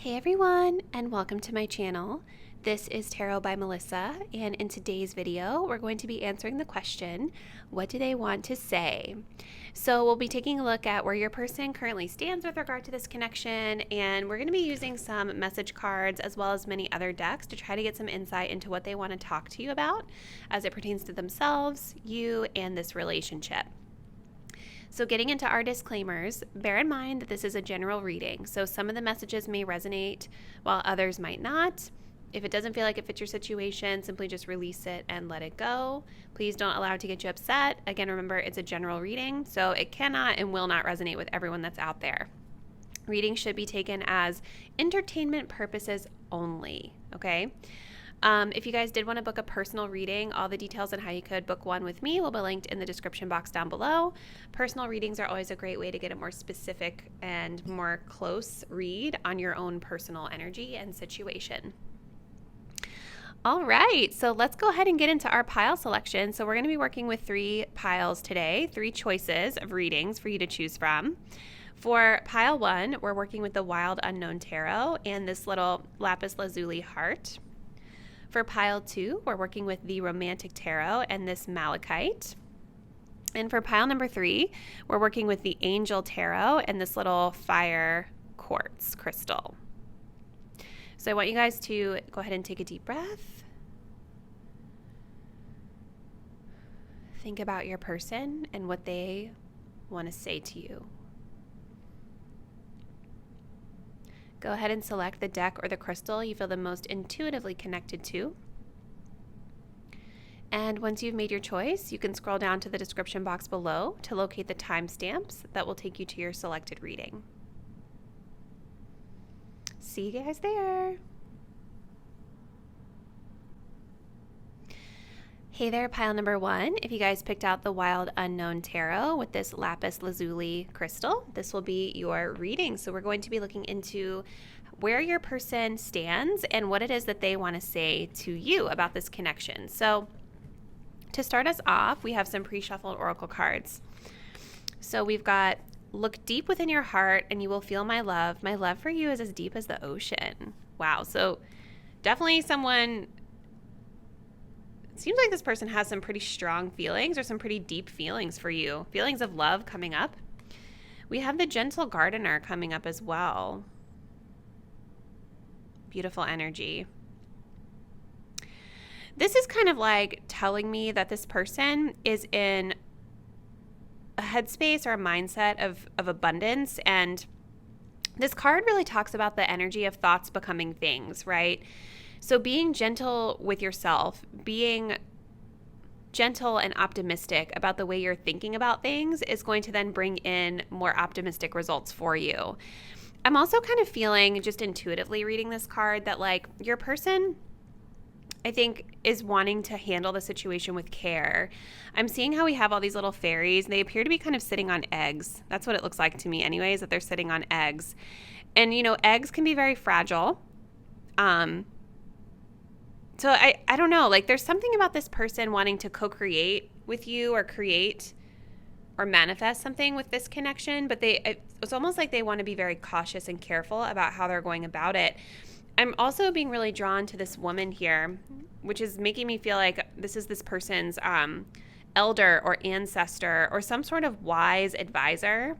Hey everyone, and welcome to my channel. This is Tarot by Melissa, and in today's video, we're going to be answering the question, what do they want to say? So we'll be taking a look at where your person currently stands with regard to this connection, and we're going to be using some message cards as well as many other decks to try to get some insight into what they want to talk to you about as it pertains to themselves, you, and this relationship. So getting into our disclaimers, bear in mind that this is a general reading, so some of the messages may resonate while others might not. If it doesn't feel like it fits your situation, simply just release it and let it go. Please don't allow it to get you upset. Again, remember, it's a general reading, so it cannot and will not resonate with everyone that's out there. Readings should be taken as entertainment purposes only, okay? If you guys did want to book a personal reading, all the details on how you could book one with me will be linked in the description box down below. Personal readings are always a great way to get a more specific and more close read on your own personal energy and situation. All right, so let's go ahead and get into our pile selection. So we're going to be working with 3 piles today, 3 choices of readings for you to choose from. For pile 1, we're working with the Wild Unknown Tarot and this little lapis lazuli heart. For pile 2, we're working with the Romantic Tarot and this malachite. And for pile number 3, we're working with the Angel Tarot and this little fire quartz crystal. So I want you guys to go ahead and take a deep breath. Think about your person and what they want to say to you. Go ahead and select the deck or the crystal you feel the most intuitively connected to. And once you've made your choice, you can scroll down to the description box below to locate the timestamps that will take you to your selected reading. See you guys there. Hey there, pile number 1. If you guys picked out the Wild Unknown Tarot with this lapis lazuli crystal, this will be your reading. So we're going to be looking into where your person stands and what it is that they want to say to you about this connection. So to start us off, we have some pre-shuffled oracle cards. So we've got, look deep within your heart and you will feel my love. My love for you is as deep as the ocean. Wow. So definitely someone... Seems like this person has some pretty strong feelings or some pretty deep feelings for you. Feelings of love coming up. We have the Gentle Gardener coming up as well. Beautiful energy. This is kind of like telling me that this person is in a headspace or a mindset of abundance. And this card really talks about the energy of thoughts becoming things, right? So being gentle with yourself, being gentle and optimistic about the way you're thinking about things is going to then bring in more optimistic results for you. I'm also kind of feeling, just intuitively reading this card, that like your person, I think, is wanting to handle the situation with care. I'm seeing how we have all these little fairies. They appear to be kind of sitting on eggs. That's what it looks like to me anyways, that they're sitting on eggs. And, you know, eggs can be very fragile. So I don't know, like there's something about this person wanting to co-create with you or create or manifest something with this connection, but it's almost like they want to be very cautious and careful about how they're going about it. I'm also being really drawn to this woman here, which is making me feel like this is this person's elder or ancestor or some sort of wise advisor.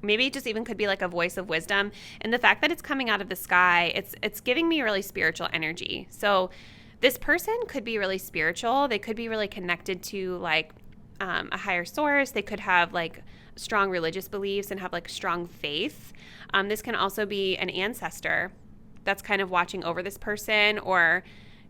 Maybe it just even could be like a voice of wisdom. And the fact that it's coming out of the sky, it's giving me really spiritual energy. So this person could be really spiritual. They could be really connected to like a higher source. They could have like strong religious beliefs and have like strong faith. This can also be an ancestor that's kind of watching over this person, or,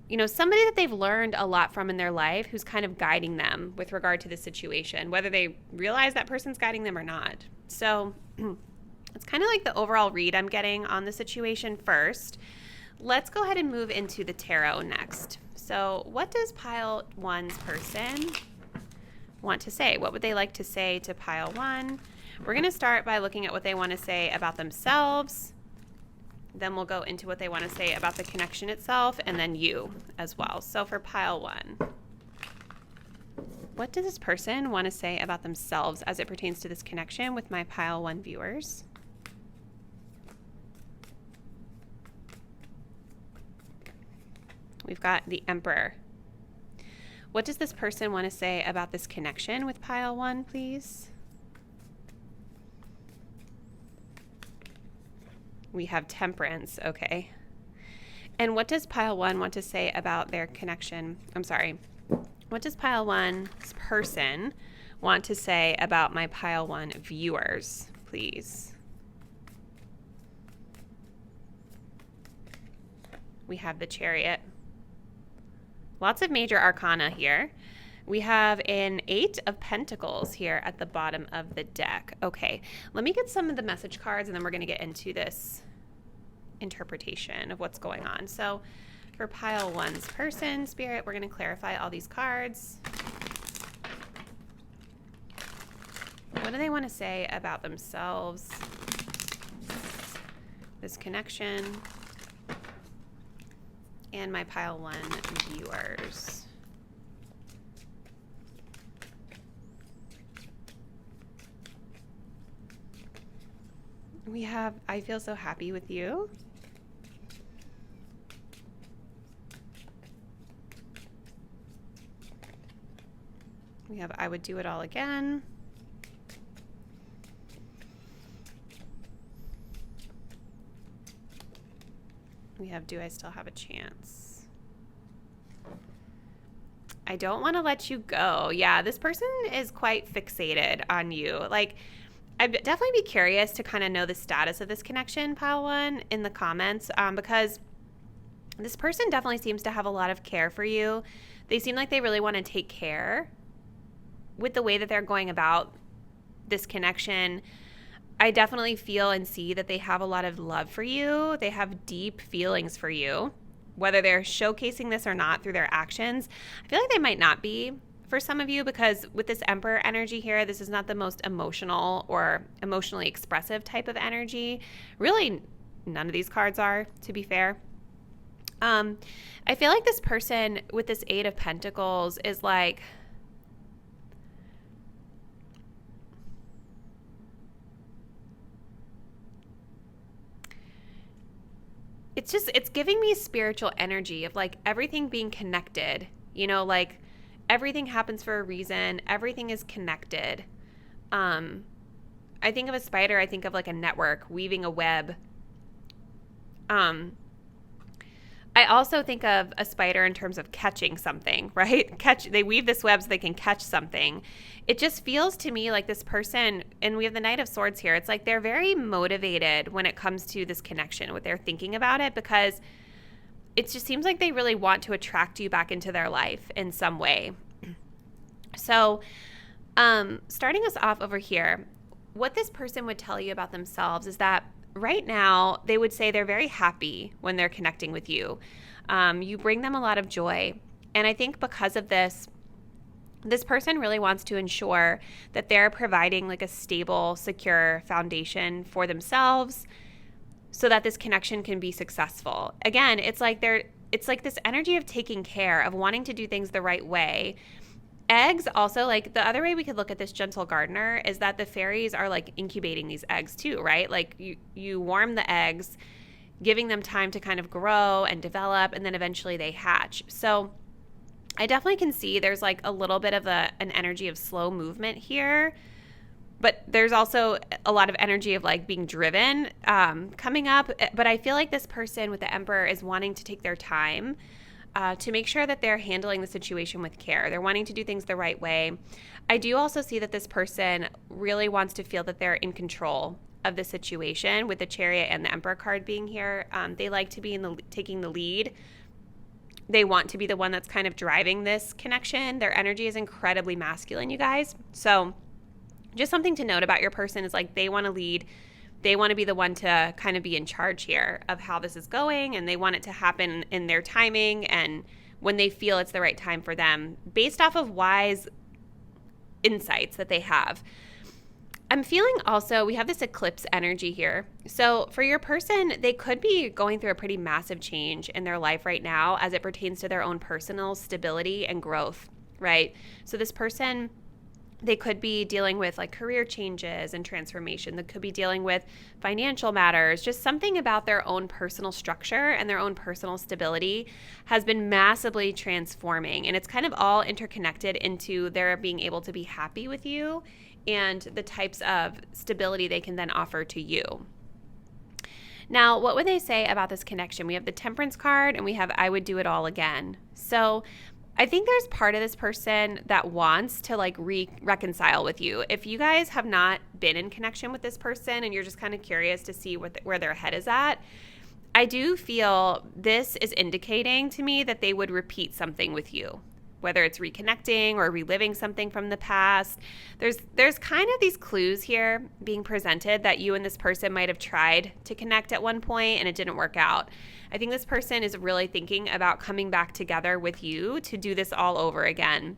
you know, somebody that they've learned a lot from in their life who's kind of guiding them with regard to the situation, whether they realize that person's guiding them or not. So it's kind of like the overall read I'm getting on the situation first. Let's go ahead and move into the tarot next. So what does pile 1's person want to say? What would they like to say to pile 1? We're going to start by looking at what they want to say about themselves. Then we'll go into what they want to say about the connection itself, and then you as well. So for pile 1, what does this person want to say about themselves as it pertains to this connection with my pile 1 viewers? We've got the Emperor. What does this person want to say about this connection with pile 1, please? We have Temperance. Okay. And what does pile 1 want to say about their connection? I'm sorry. What does pile 1's person want to say about my pile 1 viewers, please? We have the Chariot. Lots of major arcana here. We have an 8 of Pentacles here at the bottom of the deck. Okay, let me get some of the message cards and then we're going to get into this interpretation of what's going on. So for pile 1's person, Spirit, we're going to clarify all these cards. What do they want to say about themselves? This connection. And my pile 1 viewers. We have, I feel so happy with you. We have, I would do it all again. We have, do I still have a chance? I don't want to let you go. Yeah, this person is quite fixated on you. Like, I'd definitely be curious to kind of know the status of this connection, pile 1, in the comments, because this person definitely seems to have a lot of care for you. They seem like they really want to take care with the way that they're going about this connection. I definitely feel and see that they have a lot of love for you. They have deep feelings for you, whether they're showcasing this or not through their actions. I feel like they might not be for some of you, because with this Emperor energy here, this is not the most emotional or emotionally expressive type of energy. Really, none of these cards are, to be fair. I feel like this person with this 8 of Pentacles is like, it's giving me spiritual energy of like everything being connected, you know, like everything happens for a reason. Everything is connected. I think of a spider. I think of like a network weaving a web. I also think of a spider in terms of catching something, right? They weave this web so they can catch something. It just feels to me like this person, and we have the Knight of Swords here, it's like they're very motivated when it comes to this connection, what they're thinking about it, because it just seems like they really want to attract you back into their life in some way. So starting us off over here, what this person would tell you about themselves is that right now, they would say they're very happy when they're connecting with you. You bring them a lot of joy. And I think because of this, this person really wants to ensure that they're providing like a stable, secure foundation for themselves so that this connection can be successful. Again, it's like this energy of taking care, of wanting to do things the right way. Eggs also, like the other way we could look at this gentle gardener is that the fairies are like incubating these eggs too, right? Like you warm the eggs, giving them time to kind of grow and develop, and then eventually they hatch. So I definitely can see there's like a little bit of an energy of slow movement here, but there's also a lot of energy of like being driven coming up. But I feel like this person with the Emperor is wanting to take their time to make sure that they're handling the situation with care. They're wanting to do things the right way. I do also see that this person really wants to feel that they're in control of the situation with the Chariot and the Emperor card being here. They like to be taking the lead. They want to be the one that's kind of driving this connection. Their energy is incredibly masculine, you guys. So just something to note about your person is like they want to lead. They want to be the one to kind of be in charge here of how this is going, and they want it to happen in their timing and when they feel it's the right time for them, based off of wise insights that they have. I'm feeling also, we have this eclipse energy here. So for your person, they could be going through a pretty massive change in their life right now as it pertains to their own personal stability and growth, right? So this person They could be dealing with like career changes and transformation. They could be dealing with financial matters. Just something about their own personal structure and their own personal stability has been massively transforming. And it's kind of all interconnected into their being able to be happy with you and the types of stability they can then offer to you. Now, what would they say about this connection? We have the Temperance card and we have I would do it all again. So I think there's part of this person that wants to like reconcile with you. If you guys have not been in connection with this person and you're just kind of curious to see where their head is at, I do feel this is indicating to me that they would repeat something with you, whether it's reconnecting or reliving something from the past. There's kind of these clues here being presented that you and this person might have tried to connect at one point and it didn't work out. I think this person is really thinking about coming back together with you to do this all over again.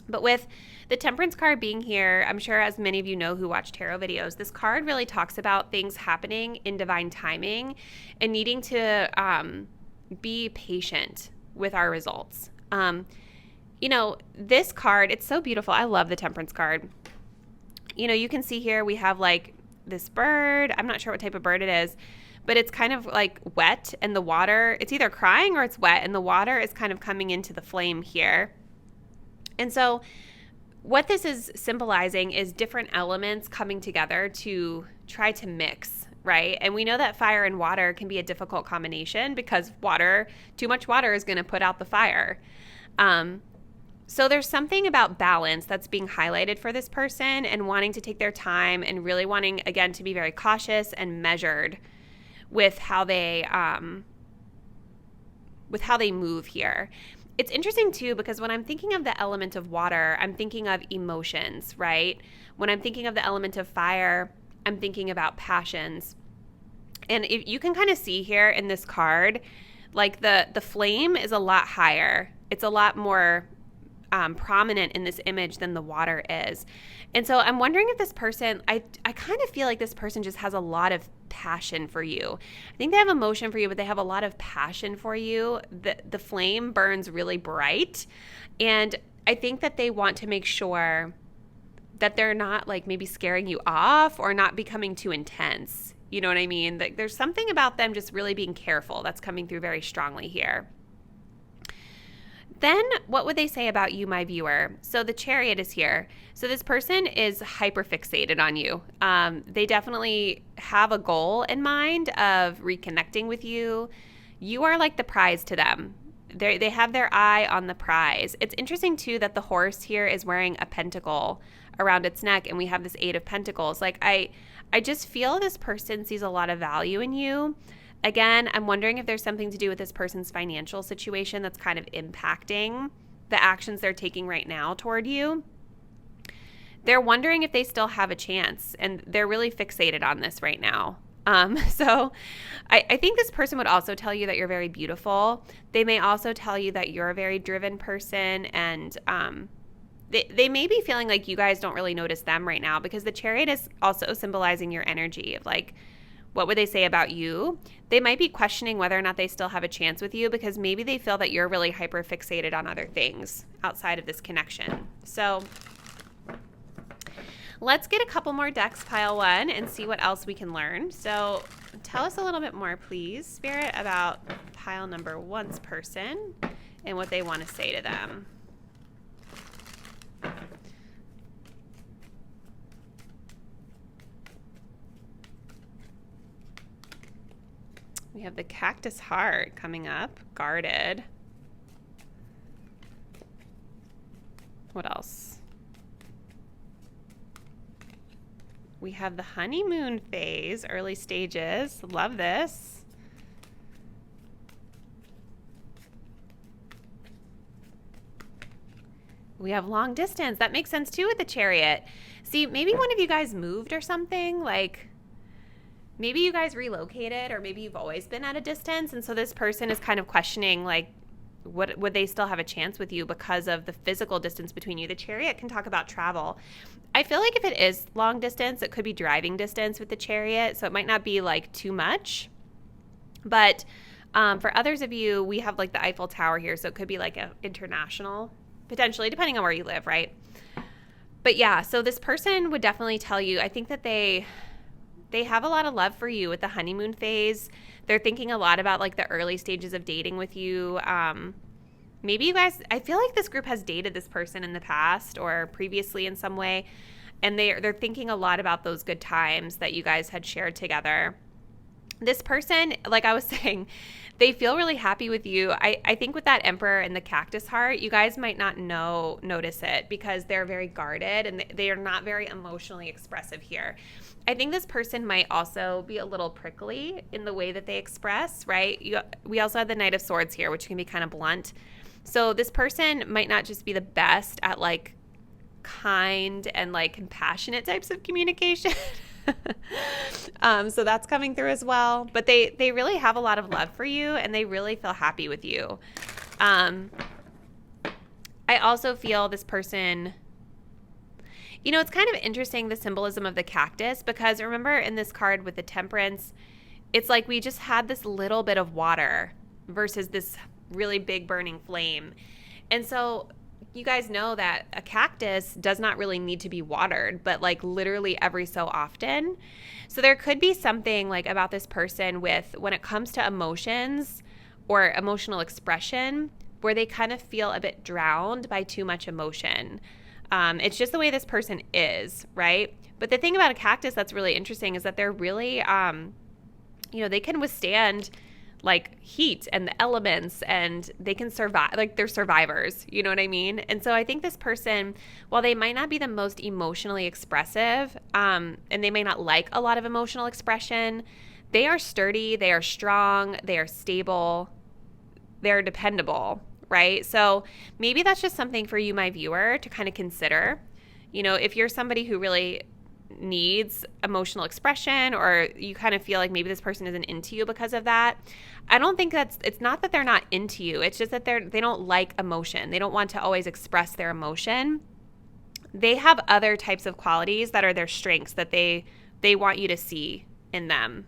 But with the Temperance card being here, I'm sure as many of you know who watch tarot videos, this card really talks about things happening in divine timing and needing to be patient with our results. This card, it's so beautiful. I love the Temperance card. You can see here we have like this bird. I'm not sure what type of bird it is, but it's kind of like wet and the water, it's either crying or it's wet and the water is kind of coming into the flame here. And so what this is symbolizing is different elements coming together to try to mix, right? And we know that fire and water can be a difficult combination because too much water is going to put out the fire. So there's something about balance that's being highlighted for this person and wanting to take their time and really wanting, again, to be very cautious and measured with how they move here. It's interesting too because when I'm thinking of the element of water, I'm thinking of emotions, right? When I'm thinking of the element of fire, I'm thinking about passions. And if you can kind of see here in this card, like the flame is a lot higher. It's a lot more prominent in this image than the water is. And so I'm wondering if this person, I kind of feel like this person just has a lot of passion for you. I think they have emotion for you, but they have a lot of passion for you. The flame burns really bright. And I think that they want to make sure that they're not like maybe scaring you off or not becoming too intense. You know what I mean? Like, there's something about them just really being careful that's coming through very strongly here. Then what would they say about you, my viewer? So the Chariot is here. So this person is hyper fixated on you. They definitely have a goal in mind of reconnecting with you. You are like the prize to them. They have their eye on the prize. It's interesting too that the horse here is wearing a pentacle around its neck and we have this 8 of Pentacles. Like I just feel this person sees a lot of value in you. Again, I'm wondering if there's something to do with this person's financial situation that's kind of impacting the actions they're taking right now toward you. They're wondering if they still have a chance, and they're really fixated on this right now. So I think this person would also tell you that you're very beautiful. They may also tell you that you're a very driven person, and they may be feeling like you guys don't really notice them right now because the Chariot is also symbolizing your energy of like, what would they say about you? They might be questioning whether or not they still have a chance with you because maybe they feel that you're really hyper fixated on other things outside of this connection. So let's get a couple more decks, pile 1, and see what else we can learn. So tell us a little bit more, please, Spirit, about pile number 1's person and what they want to say to them. We have the Cactus Heart coming up, guarded. What else? We have the honeymoon phase, early stages. Love this. We have long distance. That makes sense too with the Chariot. See, maybe one of you guys moved or something, like maybe you guys relocated, or maybe you've always been at a distance. And so this person is kind of questioning, like, what would they still have a chance with you because of the physical distance between you? The Chariot can talk about travel. I feel like if it is long distance, it could be driving distance with the Chariot. So it might not be like too much. But for others of you, we have like the Eiffel Tower here. So it could be like an international, potentially, depending on where you live, right? But yeah, so this person would definitely tell you, I think that they have a lot of love for you with the honeymoon phase. They're thinking a lot about like the early stages of dating with you. Maybe you guys, I feel like this group has dated this person in the past or previously in some way, and they're thinking a lot about those good times that you guys had shared together. This person, like I was saying, they feel really happy with you. I think with that Emperor and the cactus heart, you guys might not notice it because they're very guarded and they are not very emotionally expressive here. I think this person might also be a little prickly in the way that they express, right? We also have the Knight of Swords here, which can be kind of blunt. So this person might not just be the best at like kind and like compassionate types of communication. So that's coming through as well. But they really have a lot of love for you and they really feel happy with you. I also feel this person, you know, it's kind of interesting, the symbolism of the cactus, because remember in this card with the Temperance, it's like we just had this little bit of water versus this really big burning flame. And so you guys know that a cactus does not really need to be watered, but like literally every so often. So there could be something like about this person with when it comes to emotions or emotional expression where they kind of feel a bit drowned by too much emotion. It's just the way this person is, right? But the thing about a cactus that's really interesting is that they're really, you know, they can withstand like heat and the elements and they can survive, like they're survivors, you know what I mean? And so I think this person, while they might not be the most emotionally expressive, and they may not like a lot of emotional expression, they are sturdy, they are strong, they are stable, they're dependable, right? So maybe that's just something for you, my viewer, to kind of consider. You know, if you're somebody who really needs emotional expression or you kind of feel like maybe this person isn't into you because of that, I don't think it's not that they're not into you. It's just that they don't like emotion. They don't want to always express their emotion. They have other types of qualities that are their strengths that they want you to see in them.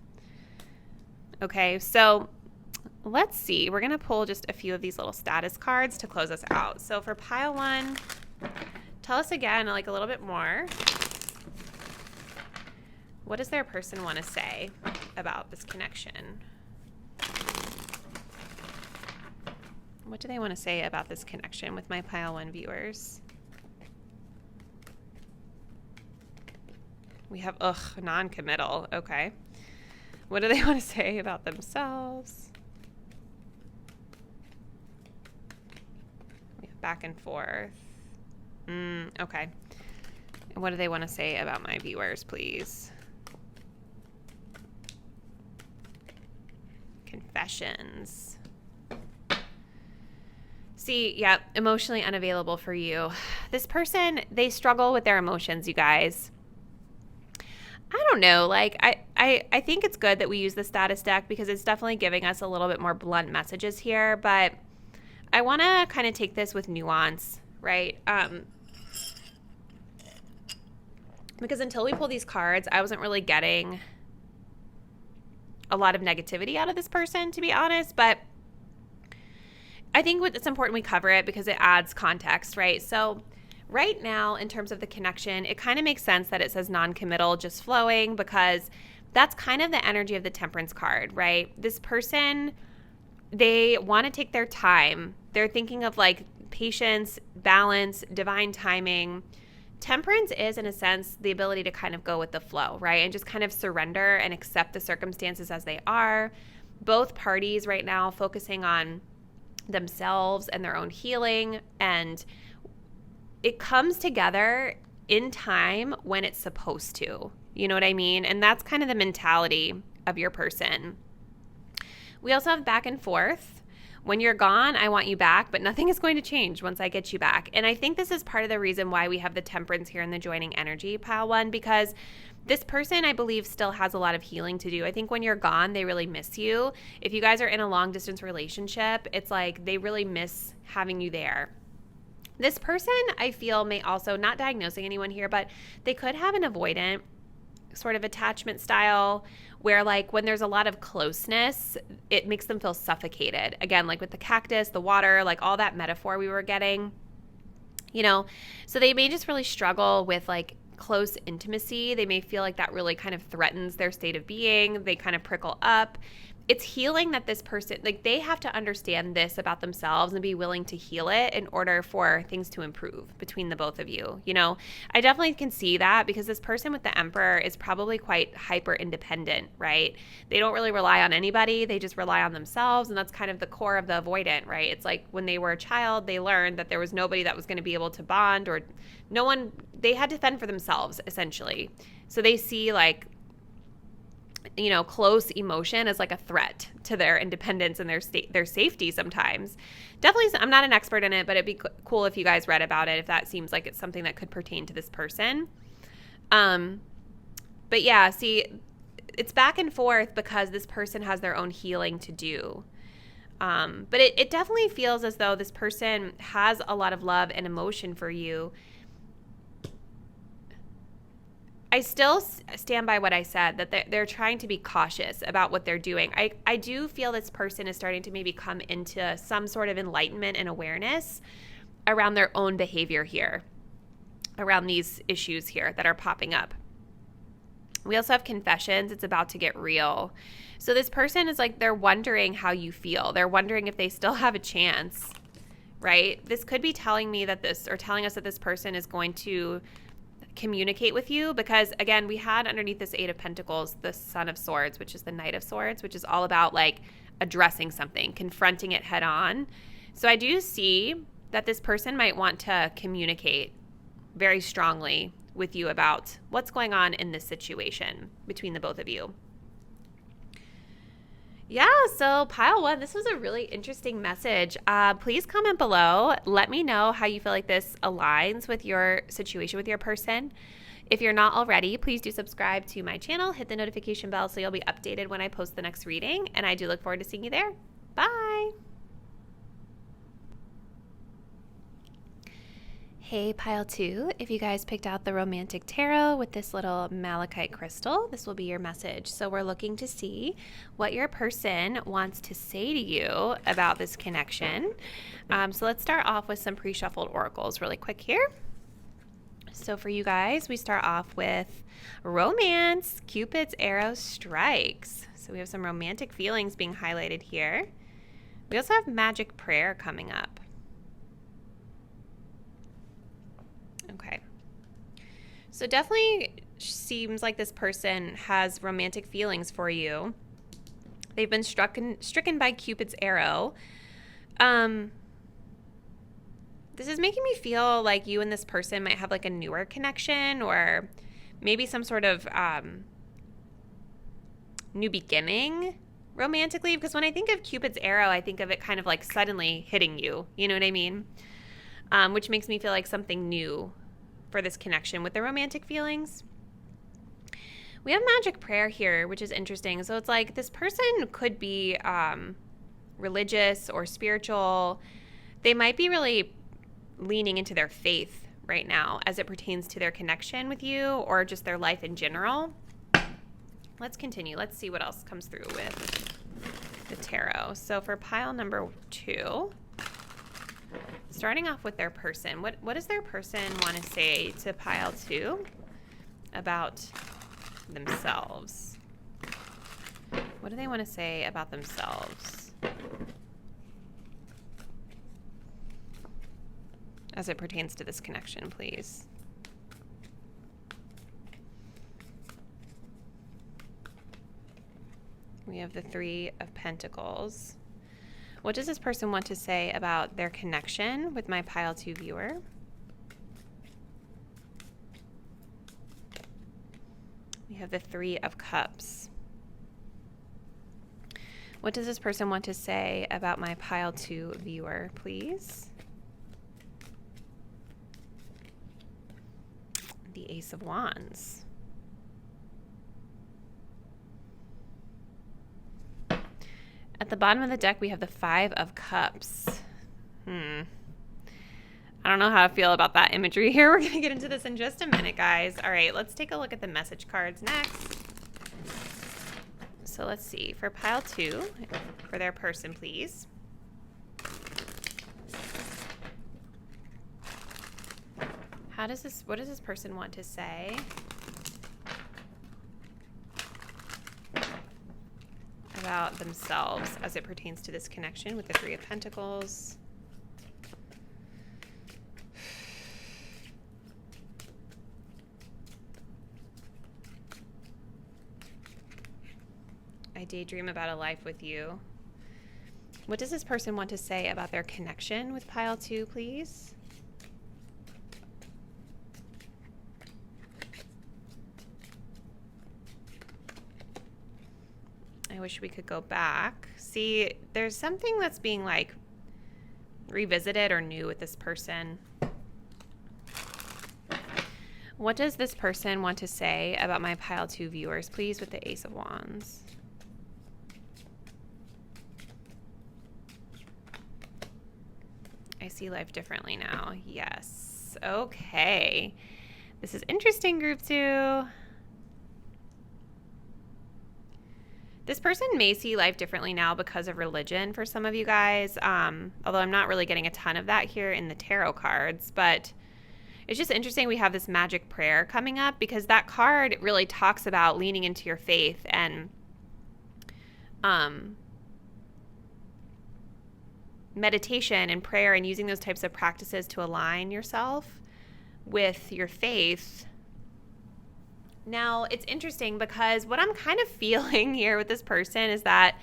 Okay, so let's see. We're going to pull just a few of these little status cards to close us out. So for pile one, tell us again like a little bit more. What does their person want to say about this connection? What do they want to say about this connection with my pile one viewers? We have, non-committal. Okay. What do they want to say about themselves? We have back and forth. Okay. And what do they want to say about my viewers, please? Confessions. See, yeah, emotionally unavailable for you. This person, they struggle with their emotions, you guys. I don't know. Like, I think it's good that we use the status deck because it's definitely giving us a little bit more blunt messages here. But I want to kind of take this with nuance, right? Because until we pull these cards, I wasn't really getting a lot of negativity out of this person, to be honest. But I think it's important we cover it because it adds context, right? So right now, in terms of the connection, it kind of makes sense that it says non-committal, just flowing, because that's kind of the energy of the Temperance card, right? This person, they want to take their time. They're thinking of like patience, balance, divine timing. Temperance is, in a sense, the ability to kind of go with the flow, right? And just kind of surrender and accept the circumstances as they are. Both parties right now focusing on themselves and their own healing, and it comes together in time when it's supposed to. You know what I mean? And that's kind of the mentality of your person. We also have back and forth. When you're gone, I want you back, but nothing is going to change once I get you back. And I think this is part of the reason why we have the Temperance here in the joining energy pile one, because this person, I believe, still has a lot of healing to do. I think when you're gone, they really miss you. If you guys are in a long distance relationship, it's like they really miss having you there. This person, I feel, may also, not diagnosing anyone here, but they could have an avoidant sort of attachment style where like when there's a lot of closeness, it makes them feel suffocated. Again, like with the cactus, the water, like all that metaphor we were getting. You know, so they may just really struggle with like close intimacy. They may feel like that really kind of threatens their state of being. They kind of prickle up. It's healing that this person, like they have to understand this about themselves and be willing to heal it in order for things to improve between the both of you. You know, I definitely can see that because this person with the Emperor is probably quite hyper independent, right? They don't really rely on anybody. They just rely on themselves. And that's kind of the core of the avoidant, right? It's like when they were a child, they learned that there was nobody that was going to be able to bond, or no one, they had to fend for themselves essentially. So they see like, you know, close emotion as like a threat to their independence and their safety sometimes. Definitely, I'm not an expert in it, but it'd be cool if you guys read about it, if that seems like it's something that could pertain to this person. But yeah, see, it's back and forth because this person has their own healing to do. But it definitely feels as though this person has a lot of love and emotion for you. I still stand by what I said, that they're trying to be cautious about what they're doing. I do feel this person is starting to maybe come into some sort of enlightenment and awareness around their own behavior here, around these issues here that are popping up. We also have confessions. It's about to get real. So this person is like, they're wondering how you feel. They're wondering if they still have a chance, right? This could be telling me that this, or telling us that this person is going to communicate with you, because again, we had underneath this Eight of Pentacles the Son of Swords, which is the Knight of Swords, which is all about like addressing something, confronting it head on. So I do see that this person might want to communicate very strongly with you about what's going on in this situation between the both of you. Yeah, so pile one, this was a really interesting message. Please comment below. Let me know how you feel like this aligns with your situation with your person. If you're not already, please do subscribe to my channel. Hit the notification bell so you'll be updated when I post the next reading. And I do look forward to seeing you there. Bye. Hey, pile two, if you guys picked out the romantic tarot with this little malachite crystal, this will be your message. So we're looking to see what your person wants to say to you about this connection. So let's start off with some pre-shuffled oracles really quick here. So for you guys, we start off with romance. Cupid's arrow strikes. So we have some romantic feelings being highlighted here. We also have magic prayer coming up. Okay, so definitely seems like this person has romantic feelings for you. They've been stricken by Cupid's arrow. This is making me feel like you and this person might have like a newer connection, or maybe some sort of new beginning romantically, because when I think of Cupid's arrow, I think of it kind of like suddenly hitting you, you know what I mean? Which makes me feel like something new for this connection with the romantic feelings. We have magic prayer here, which is interesting. So it's like this person could be religious or spiritual. They might be really leaning into their faith right now as it pertains to their connection with you or just their life in general. Let's continue. Let's see what else comes through with the tarot. So for pile number two, starting off with their person, what does their person want to say to pile two about themselves? What do they want to say about themselves as it pertains to this connection, please? We have the Three of Pentacles. What does this person want to say about their connection with my pile two viewer? We have the Three of Cups. What does this person want to say about my pile two viewer, please? The Ace of Wands. At the bottom of the deck, we have the Five of Cups. I don't know how I feel about that imagery here. We're going to get into this in just a minute, guys. All right, let's take a look at the message cards next. So let's see. For pile two, for their person, please. what does this person want to say about themselves as it pertains to this connection with the Three of Pentacles? I daydream about a life with you. What does this person want to say about their connection with pile 2, please? I wish we could go back. See, there's something that's being like revisited or new with this person. What does this person want to say about my pile 2 viewers, please, with the Ace of Wands? I see life differently now. Yes. Okay. This is interesting, group 2. This person may see life differently now because of religion for some of you guys, although I'm not really getting a ton of that here in the tarot cards. But it's just interesting we have this magic prayer coming up because that card really talks about leaning into your faith and meditation and prayer and using those types of practices to align yourself with your faith. Now, it's interesting because what I'm kind of feeling here with this person is that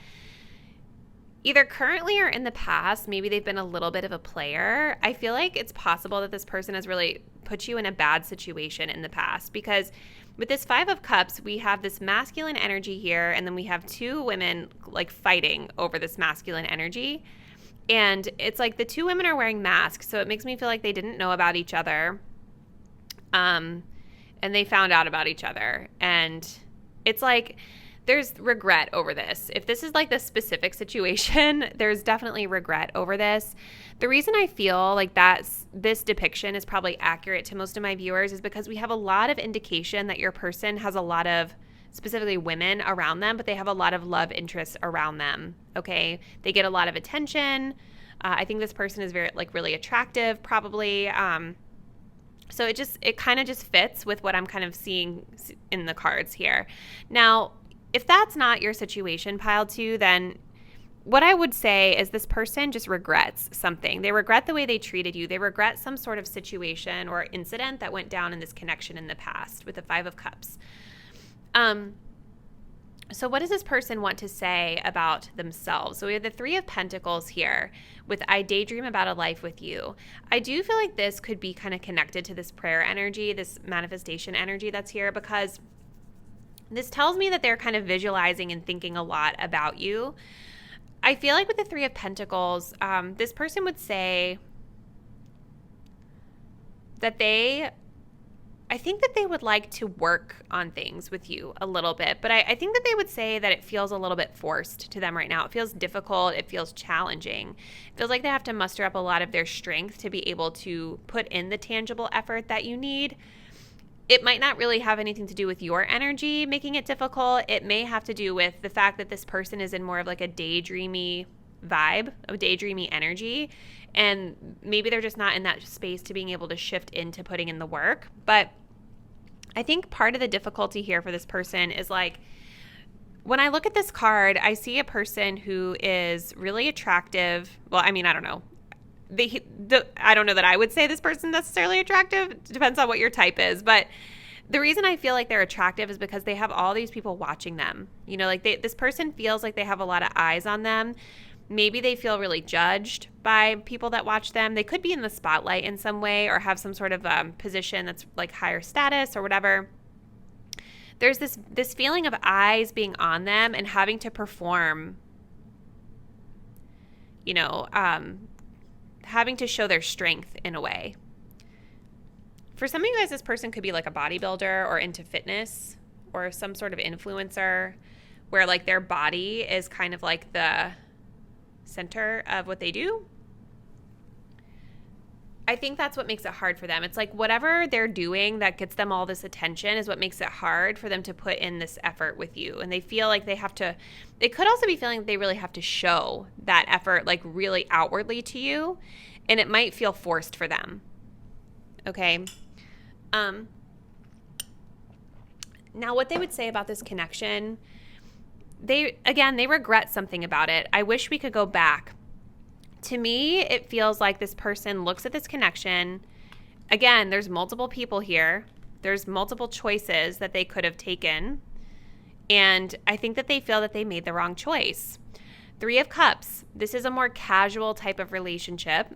either currently or in the past, maybe they've been a little bit of a player. I feel like it's possible that this person has really put you in a bad situation in the past because with this 5 of Cups, we have this masculine energy here, and then we have 2 women like fighting over this masculine energy. And it's like the 2 women are wearing masks, so it makes me feel like they didn't know about each other. And they found out about each other. And it's like there's regret over this. If this is like the specific situation, there's definitely regret over this. The reason I feel like this depiction is probably accurate to most of my viewers is because we have a lot of indication that your person has a lot of, specifically women around them, but they have a lot of love interests around them, okay? They get a lot of attention. I think this person is very, like, really attractive, probably. So it kind of just fits with what I'm kind of seeing in the cards here. Now, if that's not your situation, pile 2, then what I would say is this person just regrets something. They regret the way they treated you. They regret some sort of situation or incident that went down in this connection in the past with the 5 of Cups. So what does this person want to say about themselves? So we have the 3 of Pentacles here with I daydream about a life with you. I do feel like this could be kind of connected to this prayer energy, this manifestation energy that's here, because this tells me that they're kind of visualizing and thinking a lot about you. I feel like with the 3 of Pentacles, this person would say that I think that they would like to work on things with you a little bit, but I think that they would say that it feels a little bit forced to them right now. It feels difficult. It feels challenging. It feels like they have to muster up a lot of their strength to be able to put in the tangible effort that you need. It might not really have anything to do with your energy making it difficult. It may have to do with the fact that this person is in more of like a daydreamy vibe, a daydreamy energy, and maybe they're just not in that space to being able to shift into putting in the work. But I think part of the difficulty here for this person is like, when I look at this card, I see a person who is really attractive. Well, I mean, I don't know. I don't know that I would say this person necessarily attractive. It depends on what your type is. But the reason I feel like they're attractive is because they have all these people watching them. You know, like this person feels like they have a lot of eyes on them. Maybe they feel really judged by people that watch them. They could be in the spotlight in some way or have some sort of position that's like higher status or whatever. There's this feeling of eyes being on them and having to perform, you know, having to show their strength in a way. For some of you guys, this person could be like a bodybuilder or into fitness or some sort of influencer where like their body is kind of like the center of what they do. I think that's what makes it hard for them. It's like whatever they're doing that gets them all this attention is what makes it hard for them to put in this effort with you. And they feel like they have to, they could also be feeling they really have to show that effort like really outwardly to you. And it might feel forced for them. Okay. Now, what they would say about this connection, they regret something about it. I wish we could go back. To me, it feels like this person looks at this connection. Again, there's multiple people here. There's multiple choices that they could have taken. And I think that they feel that they made the wrong choice. 3 of Cups. This is a more casual type of relationship.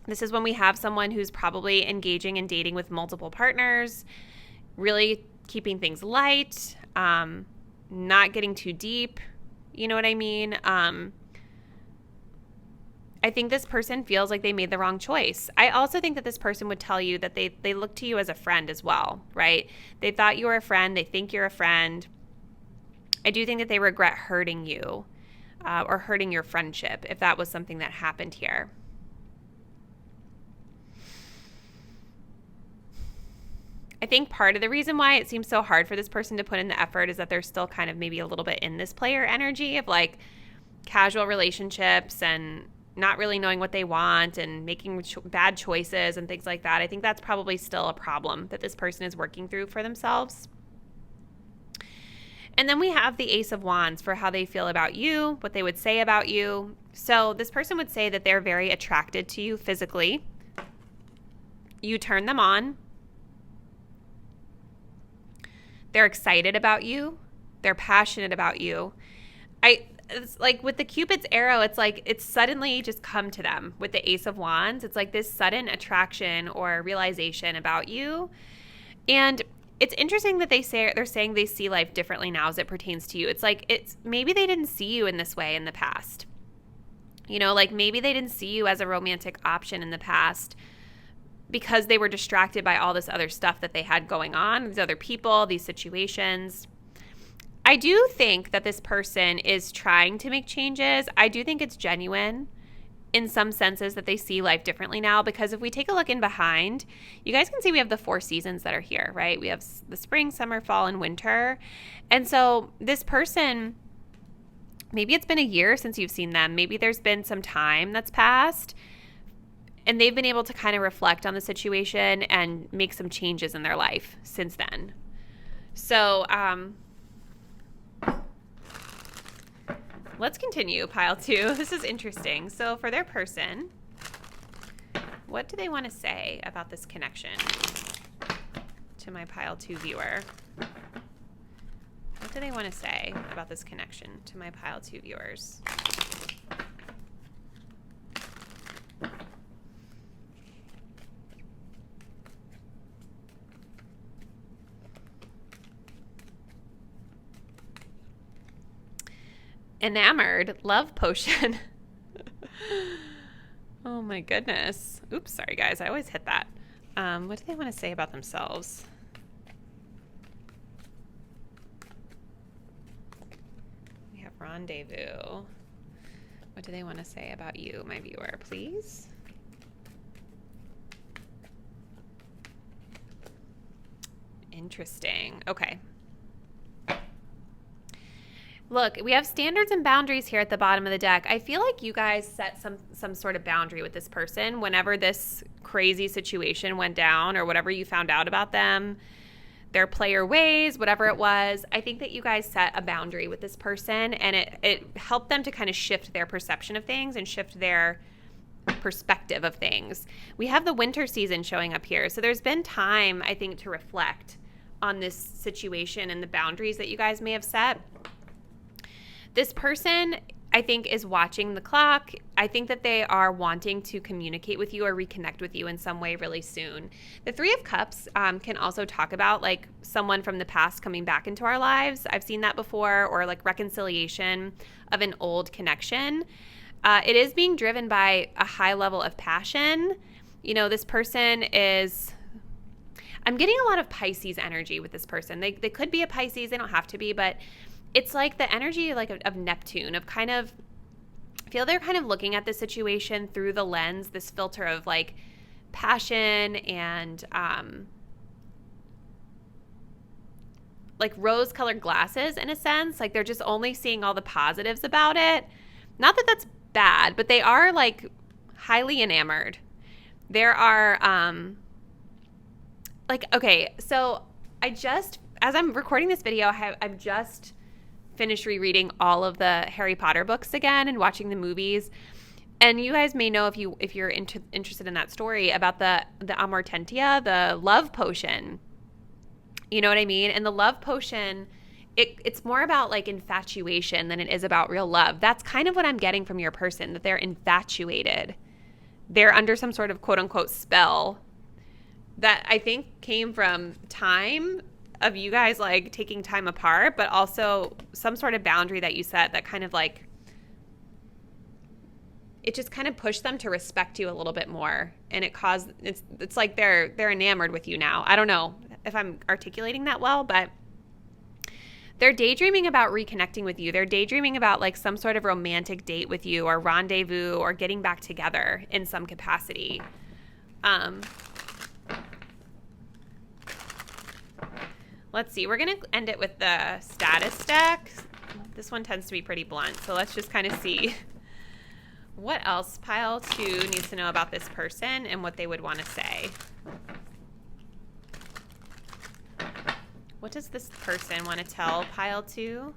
This is when we have someone who's probably engaging and dating with multiple partners, really keeping things light, not getting too deep. You know what I mean? I think this person feels like they made the wrong choice. I also think that this person would tell you that they look to you as a friend as well, right? They thought you were a friend. They think you're a friend. I do think that they regret hurting you or hurting your friendship if that was something that happened here. I think part of the reason why it seems so hard for this person to put in the effort is that they're still kind of maybe a little bit in this player energy of like casual relationships and not really knowing what they want and making bad choices and things like that. I think that's probably still a problem that this person is working through for themselves. And then we have the Ace of Wands for how they feel about you, what they would say about you. So this person would say that they're very attracted to you physically. You turn them on. They're excited about you. They're passionate about you. It's like with the Cupid's arrow, it's like it's suddenly just come to them with the Ace of Wands. It's like this sudden attraction or realization about you. And it's interesting that they're saying they see life differently now as it pertains to you. It's like maybe they didn't see you in this way in the past. You know, like maybe they didn't see you as a romantic option in the past because they were distracted by all this other stuff that they had going on, these other people, these situations. I do think that this person is trying to make changes. I do think it's genuine in some senses that they see life differently now, because if we take a look in behind, you guys can see we have the 4 seasons that are here, right? We have the spring, summer, fall, and winter. And so this person, maybe it's been a year since you've seen them. Maybe there's been some time that's passed and they've been able to kind of reflect on the situation and make some changes in their life since then. So, let's continue, pile 2. This is interesting. So for their person, what do they want to say about this connection to my pile 2 viewer? What do they want to say about this connection to my pile 2 viewers? Enamored, love potion. Oh my goodness. Oops, sorry guys, I always hit that. What do they want to say about themselves? We have rendezvous. What do they want to say about you, my viewer, please? Interesting. Okay. Look, we have standards and boundaries here at the bottom of the deck. I feel like you guys set some sort of boundary with this person whenever this crazy situation went down or whatever you found out about them, their player ways, whatever it was. I think that you guys set a boundary with this person, and it helped them to kind of shift their perception of things and shift their perspective of things. We have the winter season showing up here. So there's been time, I think, to reflect on this situation and the boundaries that you guys may have set. This person, I think, is watching the clock. I think that they are wanting to communicate with you or reconnect with you in some way really soon. The 3 of Cups can also talk about like someone from the past coming back into our lives. I've seen that before, or like reconciliation of an old connection. It is being driven by a high level of passion. You know, this person is... I'm getting a lot of Pisces energy with this person. They could be a Pisces. They don't have to be, but... it's like the energy like of Neptune, of kind of, I feel they're kind of looking at the situation through the lens, this filter of like passion and like rose-colored glasses in a sense. Like they're just only seeing all the positives about it. Not that that's bad, but they are like highly enamored. There are like, okay, so as I'm recording this video, I've just finished rereading all of the Harry Potter books again and watching the movies. And you guys may know, if you're interested in that story, about the Amortentia, the love potion. You know what I mean? And the love potion, it's more about like infatuation than it is about real love. That's kind of what I'm getting from your person, that they're infatuated. They're under some sort of quote unquote spell that I think came from time of you guys like taking time apart, but also some sort of boundary that you set that kind of like, it just kind of pushed them to respect you a little bit more. And it's like they're enamored with you now. I don't know if I'm articulating that well, but they're daydreaming about reconnecting with you. They're daydreaming about like some sort of romantic date with you, or rendezvous, or getting back together in some capacity. Let's see. We're going to end it with the status deck. This one tends to be pretty blunt, so let's just kind of see what else pile 2 needs to know about this person and what they would want to say. What does this person want to tell pile 2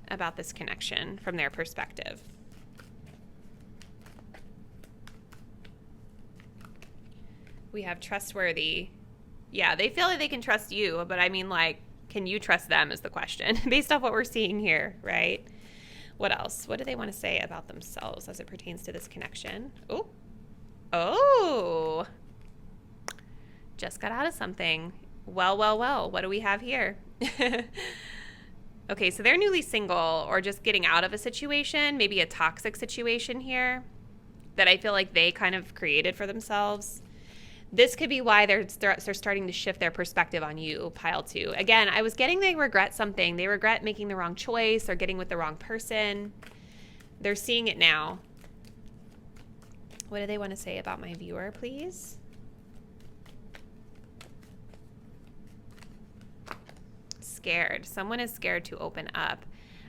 about this connection from their perspective? We have trustworthy. Yeah, they feel like they can trust you, but I mean, like, can you trust them is the question based off what we're seeing here, right? What else? What do they want to say about themselves as it pertains to this connection? Oh, just got out of something. Well. What do we have here? Okay, so they're newly single or just getting out of a situation, maybe a toxic situation here that I feel like they kind of created for themselves. This could be why they're starting to shift their perspective on you, pile 2. Again, I was getting they regret something. They regret making the wrong choice or getting with the wrong person. They're seeing it now. What do they want to say about my viewer, please? Scared. Someone is scared to open up.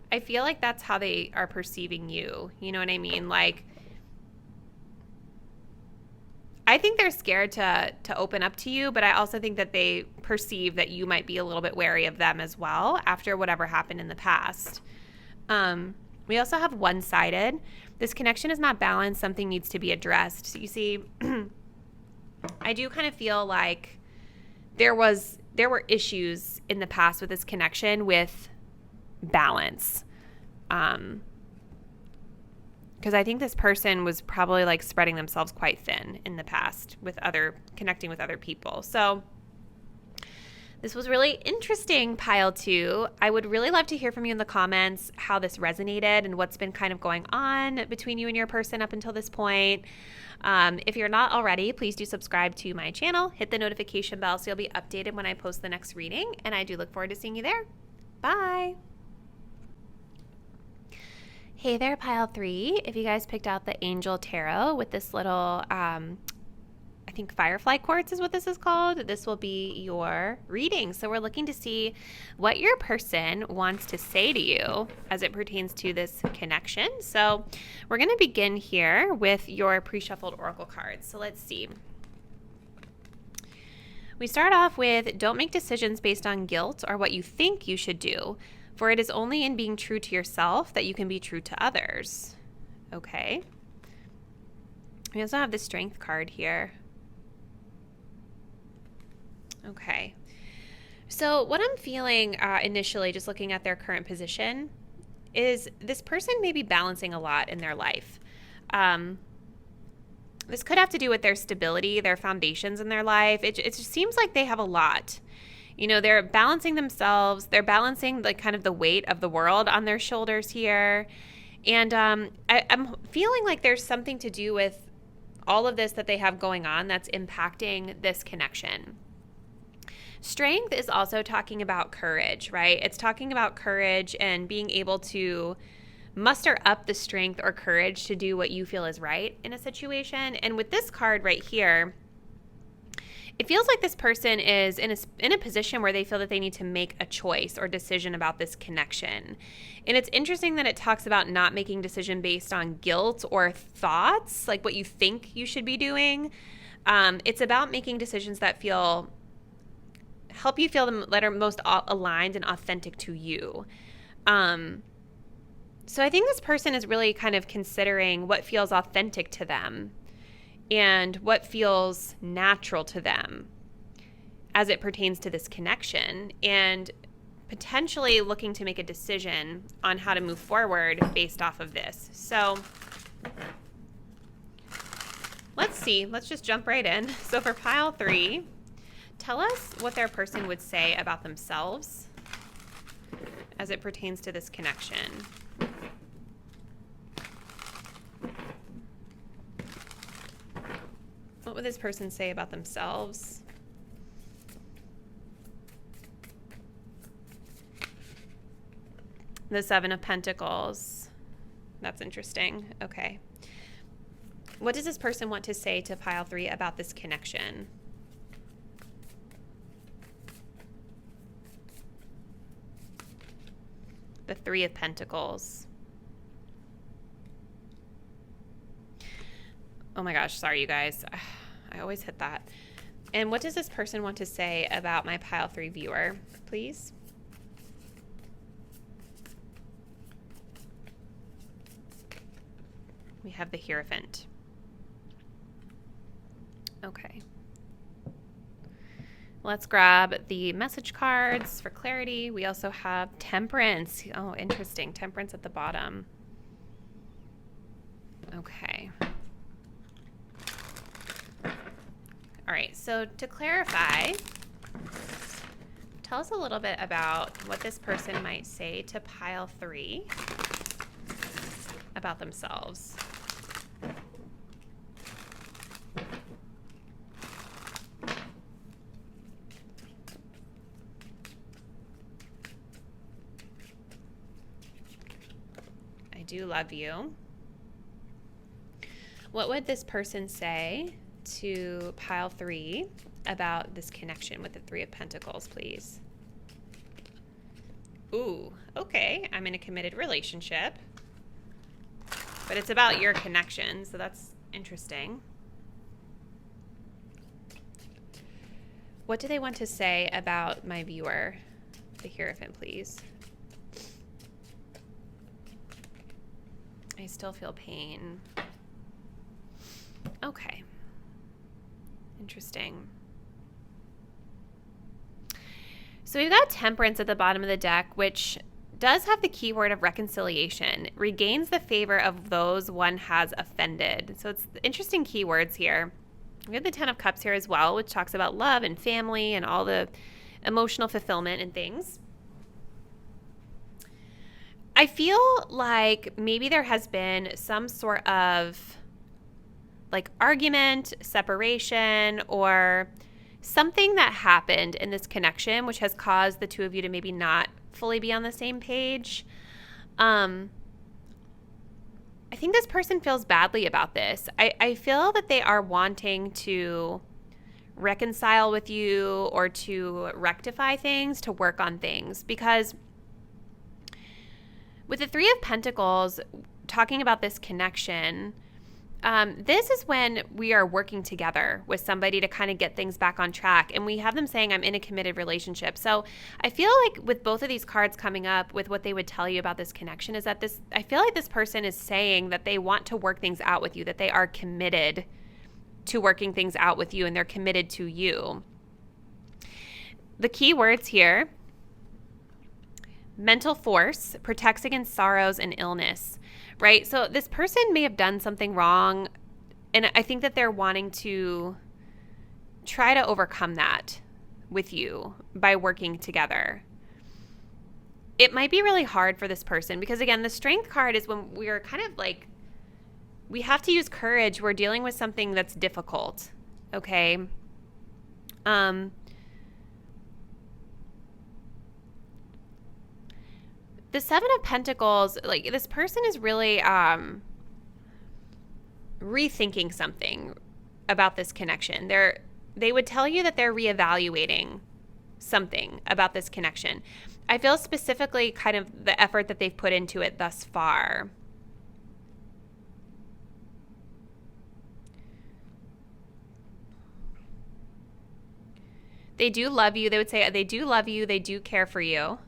I feel like that's how they are perceiving you. You know what I mean? Like, I think they're scared to open up to you, but I also think that they perceive that you might be a little bit wary of them as well after whatever happened in the past. We also have one-sided. This connection is not balanced. Something needs to be addressed. You see, I do kind of feel like there were issues in the past with this connection with balance. Because I think this person was probably like spreading themselves quite thin in the past with connecting with other people. So this was really interesting, pile 2. I would really love to hear from you in the comments how this resonated and what's been kind of going on between you and your person up until this point. If you're not already, please do subscribe to my channel. Hit the notification bell so you'll be updated when I post the next reading. And I do look forward to seeing you there. Bye. Hey there, pile 3. If you guys picked out the Angel Tarot with this little, I think Firefly Quartz is what this is called, this will be your reading. So we're looking to see what your person wants to say to you as it pertains to this connection. So we're going to begin here with your pre-shuffled oracle cards. So let's see. We start off with, don't make decisions based on guilt or what you think you should do, for it is only in being true to yourself that you can be true to others. Okay. We also have the Strength card here. Okay. So what I'm feeling initially, just looking at their current position, is this person may be balancing a lot in their life. This could have to do with their stability, their foundations in their life. It just seems like they have a lot. You know, they're balancing themselves. They're balancing the kind of the weight of the world on their shoulders here. And I'm feeling like there's something to do with all of this that they have going on that's impacting this connection. Strength is also talking about courage, right? It's talking about courage and being able to muster up the strength or courage to do what you feel is right in a situation. And with this card right here, it feels like this person is in a position where they feel that they need to make a choice or decision about this connection. And it's interesting that it talks about not making decision based on guilt or thoughts, like what you think you should be doing. It's about making decisions that help you feel that are most aligned and authentic to you. So I think this person is really kind of considering what feels authentic to them and what feels natural to them as it pertains to this connection, and potentially looking to make a decision on how to move forward based off of this. So let's see. Let's just jump right in. So for pile 3, tell us what their person would say about themselves as it pertains to this connection. What would this person say about themselves? The 7 of Pentacles. That's interesting. Okay. What does this person want to say to pile 3 about this connection? The 3 of Pentacles. Oh my gosh, sorry you guys. I always hit that. And what does this person want to say about my pile 3 viewer, please? We have the Hierophant. Okay. Let's grab the message cards for clarity. We also have Temperance. Oh, interesting. Temperance at the bottom. Okay. All right, so to clarify, tell us a little bit about what this person might say to pile 3 about themselves. I do love you. What would this person say to pile 3 about this connection with the 3 of Pentacles, please? Ooh, okay. I'm in a committed relationship, but it's about your connection, so that's interesting. What do they want to say about my viewer, the Hierophant, please? I still feel pain. Okay. Interesting. So we've got Temperance at the bottom of the deck, which does have the keyword of reconciliation. Regains the favor of those one has offended. So it's interesting keywords here. We have the 10 of Cups here as well, which talks about love and family and all the emotional fulfillment and things. I feel like maybe there has been some sort of like argument, separation, or something that happened in this connection which has caused the two of you to maybe not fully be on the same page. I think this person feels badly about this. I feel that they are wanting to reconcile with you or to rectify things, to work on things, because with the 3 of Pentacles, talking about this connection, this is when we are working together with somebody to kind of get things back on track. And we have them saying, I'm in a committed relationship. So I feel like with both of these cards coming up with what they would tell you about this connection is that I feel like this person is saying that they want to work things out with you, that they are committed to working things out with you, and they're committed to you. The key words here: mental force, protects against sorrows and illness, right? So this person may have done something wrong, and I think that they're wanting to try to overcome that with you by working together. It might be really hard for this person because, again, the Strength card is when we're kind of like, we have to use courage. We're dealing with something that's difficult, okay? The 7 of Pentacles, like this person is really rethinking something about this connection. They would tell you that they're reevaluating something about this connection. I feel specifically kind of the effort that they've put into it thus far. They do love you. They would say they do love you. They do care for you.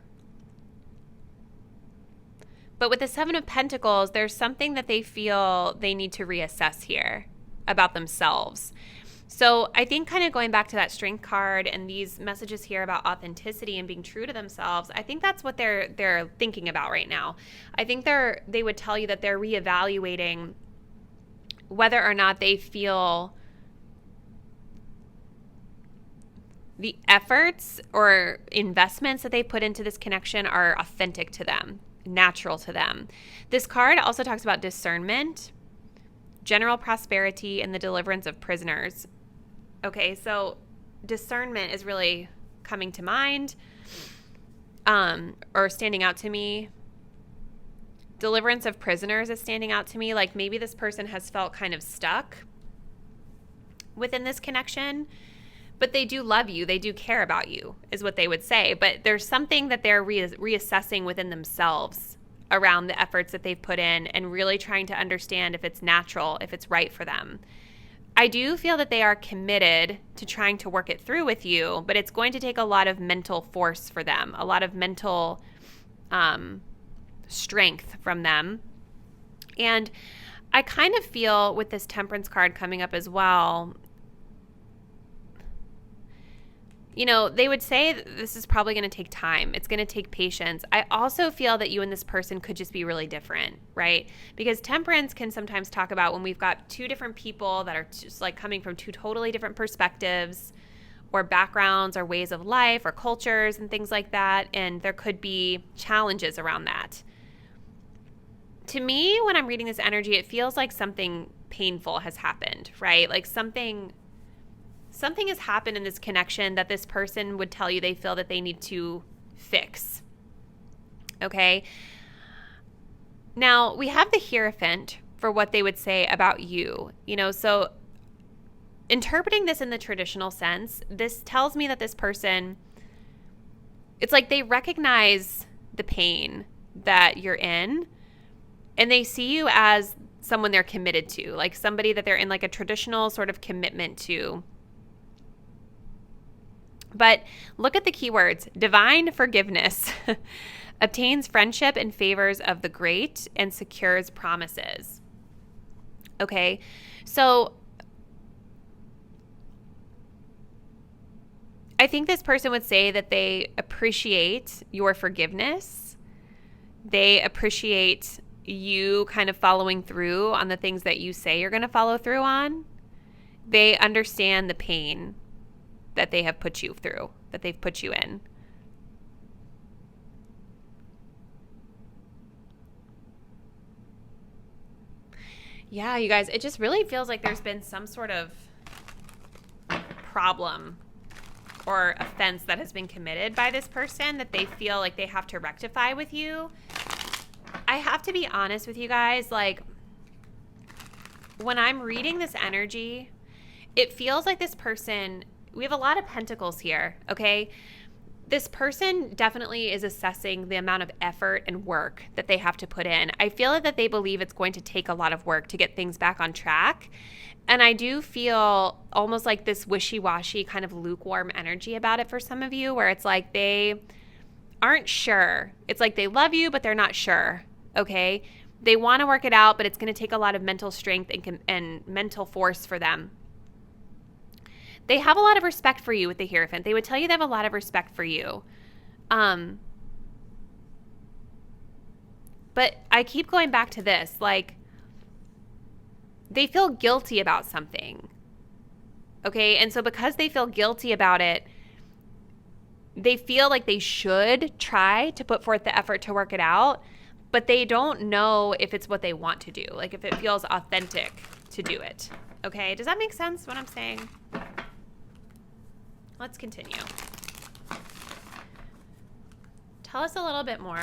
But with the Seven of Pentacles, there's something that they feel they need to reassess here about themselves. So I think kind of going back to that Strength card and these messages here about authenticity and being true to themselves, I think that's what they're thinking about right now. I think they would tell you that they're reevaluating whether or not they feel the efforts or investments that they put into this connection are authentic to them, natural to them. This card also talks about discernment, general prosperity, and the deliverance of prisoners. Okay, so discernment is really coming to mind, or standing out to me. Deliverance of prisoners is standing out to me. Like maybe this person has felt kind of stuck within this connection, but they do love you. They do care about you, is what they would say. But there's something that they're reassessing within themselves around the efforts that they've put in and really trying to understand if it's natural, if it's right for them. I do feel that they are committed to trying to work it through with you, but it's going to take a lot of mental force for them, a lot of mental strength from them. And I kind of feel with this Temperance card coming up as well, you know, they would say that this is probably going to take time. It's going to take patience. I also feel that you and this person could just be really different, right? Because Temperance can sometimes talk about when we've got two different people that are just like coming from two totally different perspectives or backgrounds or ways of life or cultures and things like that. And there could be challenges around that. To me, when I'm reading this energy, it feels like something painful has happened, right? Like something has happened in this connection that this person would tell you they feel that they need to fix. Okay? Now, we have the Hierophant for what they would say about you. You know, so interpreting this in the traditional sense, this tells me that this person, it's like they recognize the pain that you're in and they see you as someone they're committed to, like somebody that they're in like a traditional sort of commitment to. But look at the keywords. Divine forgiveness obtains friendship and favors of the great and secures promises. Okay, so I think this person would say that they appreciate your forgiveness. They appreciate you kind of following through on the things that you say you're going to follow through on. They understand the pain that they have put you through, that they've put you in. Yeah, you guys, it just really feels like there's been some sort of problem or offense that has been committed by this person that they feel like they have to rectify with you. I have to be honest with you guys, like when I'm reading this energy, it feels like this person, we have a lot of pentacles here, okay? This person definitely is assessing the amount of effort and work that they have to put in. I feel that they believe it's going to take a lot of work to get things back on track. And I do feel almost like this wishy-washy kind of lukewarm energy about it for some of you, where it's like they aren't sure. It's like they love you, but they're not sure, okay? They want to work it out, but it's going to take a lot of mental strength and mental force for them. They have a lot of respect for you with the Hierophant. They would tell you they have a lot of respect for you. But I keep going back to this. Like, they feel guilty about something. Okay? And so because they feel guilty about it, they feel like they should try to put forth the effort to work it out, but they don't know if it's what they want to do. Like, if it feels authentic to do it. Okay? Does that make sense, what I'm saying? Let's continue. Tell us a little bit more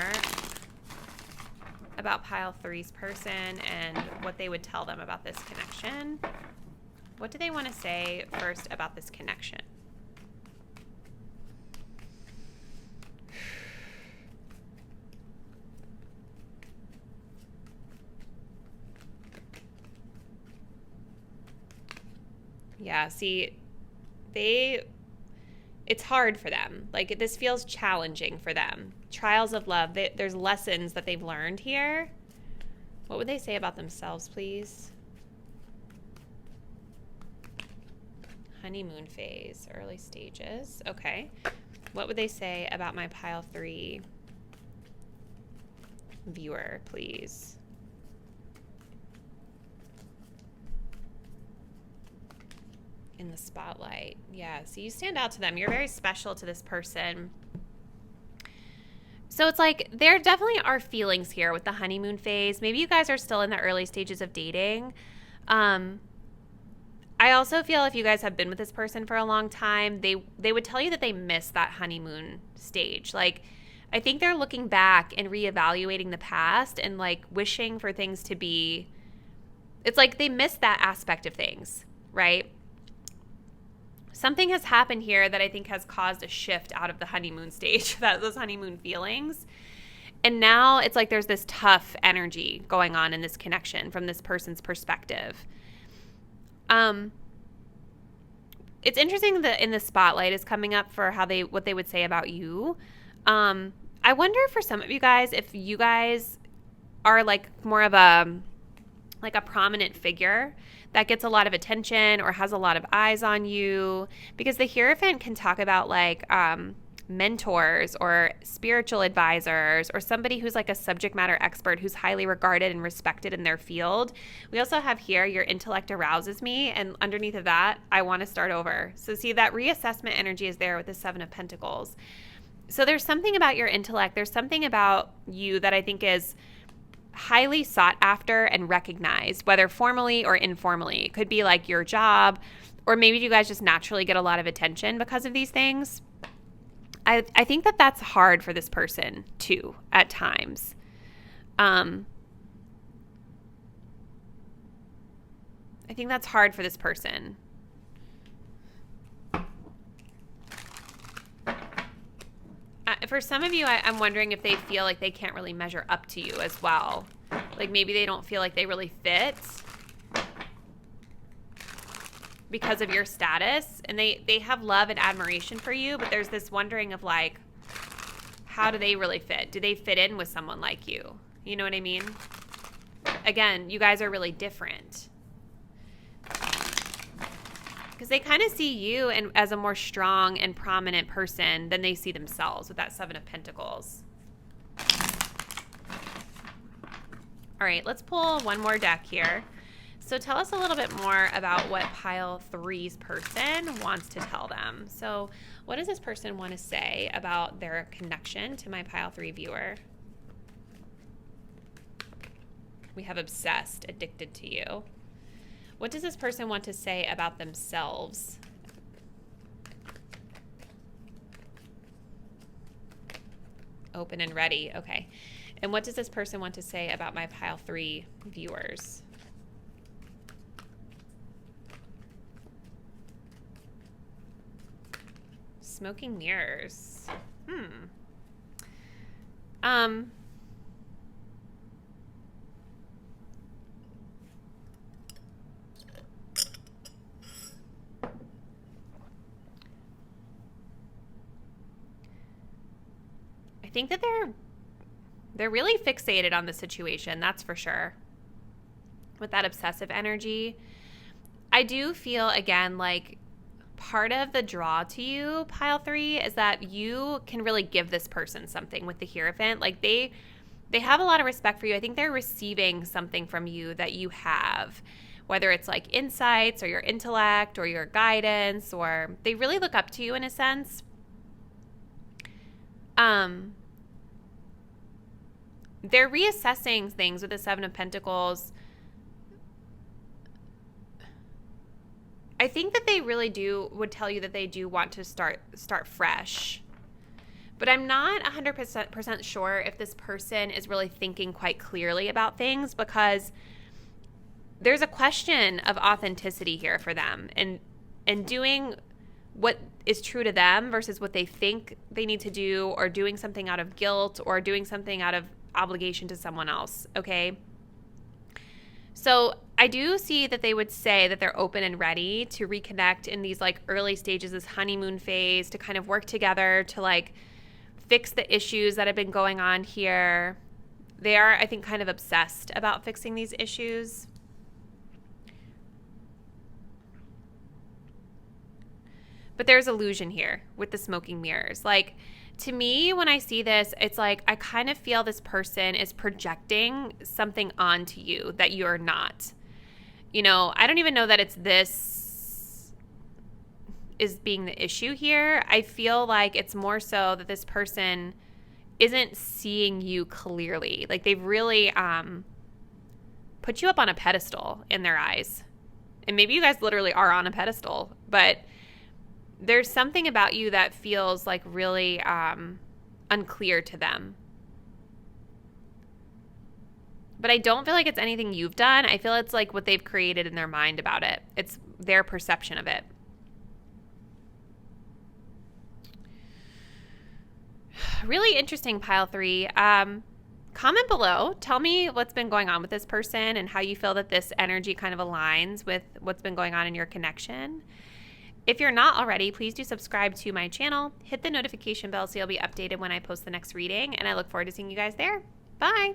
about pile 3's person and what they would tell them about this connection. What do they want to say first about this connection? Yeah, see, they it's hard for them. Like, this feels challenging for them. Trials of love. There's lessons that they've learned here. What would they say about themselves, please? Honeymoon phase, early stages. Okay. What would they say about my pile 3 viewer, please? In the spotlight. Yeah, so you stand out to them. You're very special to this person. So it's like there definitely are feelings here with the honeymoon phase. Maybe you guys are still in the early stages of dating. I also feel if you guys have been with this person for a long time, they would tell you that they miss that honeymoon stage. Like, I think they're looking back and reevaluating the past and like wishing for things to be, it's like they miss that aspect of things, right? Something has happened here that I think has caused a shift out of the honeymoon stage, those honeymoon feelings. And now it's like there's this tough energy going on in this connection from this person's perspective. It's interesting that in the spotlight is coming up for what they would say about you. I wonder for some of you guys if you guys are like more of a prominent figure that gets a lot of attention or has a lot of eyes on you, because the Hierophant can talk about like mentors or spiritual advisors or somebody who's like a subject matter expert who's highly regarded and respected in their field. We also have here, your intellect arouses me, and underneath of that, I want to start over. So see, that reassessment energy is there with the 7 of Pentacles. So there's something about your intellect, there's something about you that I think is highly sought after and recognized, whether formally or informally. It could be like your job, or maybe you guys just naturally get a lot of attention because of these things. I think that that's hard for this person too at times. I think that's hard for this person. For some of you, I'm wondering if they feel like they can't really measure up to you as well. Like maybe they don't feel like they really fit because of your status, and they have love and admiration for you, but there's this wondering of like, how do they really fit? Do they fit in with someone like you? You know what I mean? Again, you guys are really different. Because they kind of see you as a more strong and prominent person than they see themselves with that 7 of Pentacles. All right, let's pull one more deck here. So tell us a little bit more about what pile 3's person wants to tell them. So what does this person want to say about their connection to my pile 3 viewer? We have obsessed, addicted to you. What does this person want to say about themselves? Open and ready. Okay. And what does this person want to say about my pile 3 viewers? Smoking mirrors. I think that they're really fixated on the situation, that's for sure. With that obsessive energy, I do feel, again, like part of the draw to you, pile 3, is that you can really give this person something with the Hierophant. Like they have a lot of respect for you. I think they're receiving something from you that you have, whether it's like insights or your intellect or your guidance, or they really look up to you in a sense. They're reassessing things with the 7 of Pentacles. I think that they really would tell you that they do want to start fresh. But I'm not 100% sure if this person is really thinking quite clearly about things, because there's a question of authenticity here for them and doing what is true to them versus what they think they need to do, or doing something out of guilt or doing something out of obligation to someone else, okay? So I do see that they would say that they're open and ready to reconnect in these like early stages, this honeymoon phase, to kind of work together to like fix the issues that have been going on here. They are, I think, kind of obsessed about fixing these issues. But there's illusion here with the smoking mirrors. Like, to me, when I see this, it's like I kind of feel this person is projecting something onto you that you're not. You know, I don't even know that it's this is being the issue here. I feel like it's more so that this person isn't seeing you clearly. Like, they've really put you up on a pedestal in their eyes. And maybe you guys literally are on a pedestal, but there's something about you that feels like really unclear to them. But I don't feel like it's anything you've done. I feel it's like what they've created in their mind about it. It's their perception of it. Really interesting, pile 3. Comment below. Tell me what's been going on with this person and how you feel that this energy kind of aligns with what's been going on in your connection. If you're not already, please do subscribe to my channel. Hit the notification bell so you'll be updated when I post the next reading, and I look forward to seeing you guys there. Bye!